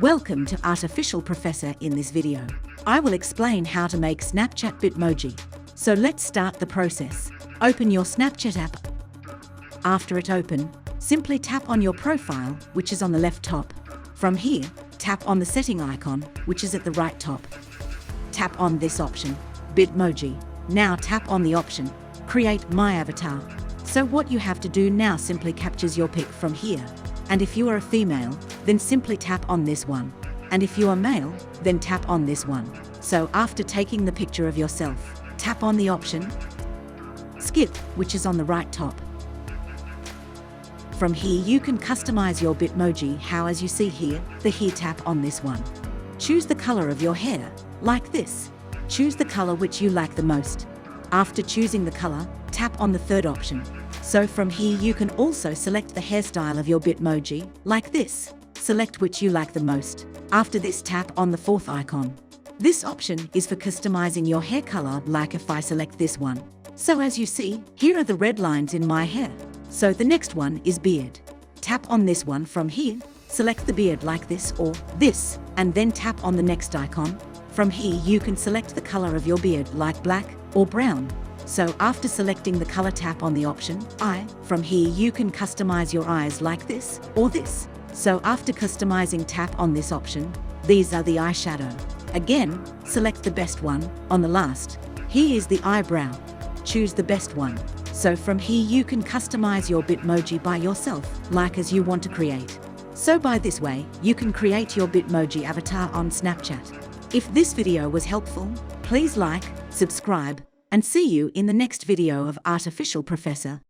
Welcome to Artificial Professor. In this video, I will explain how to make Snapchat Bitmoji. So let's start the process. Open your Snapchat app. After it open, simply tap on your profile, which is on the left top. From here, tap on the setting icon, which is at the right top. Tap on this option, Bitmoji. Now tap on the option, Create My Avatar. So what you have to do now simply captures your pic from here. And if you are a female, then simply tap on this one. And if you are male, then tap on this one. So after taking the picture of yourself, tap on the option Skip, which is on the right top. From here you can customize your Bitmoji how as you see here, tap on this one. Choose the color of your hair, like this. Choose the color which you like the most. After choosing the color, tap on the third option. So from here you can also select the hairstyle of your Bitmoji, like this. Select which you like the most. After this, tap on the fourth icon. This option is for customizing your hair color, like if I select this one. So as you see, here are the red lines in my hair. So the next one is beard. Tap on this one. From here, select the beard like this or this, and then tap on the next icon. From here you can select the color of your beard, like black or brown. So after selecting the color, tap on the option eye. From here you can customize your eyes like this or this. So after customizing, tap on this option. These are the eyeshadow. Again, select the best one. On the last, here is the eyebrow. Choose the best one. So from here you can customize your Bitmoji by yourself, like as you want to create. So by this way, you can create your Bitmoji avatar on Snapchat. If this video was helpful, please like, subscribe, and see you in the next video of Artificial Professor.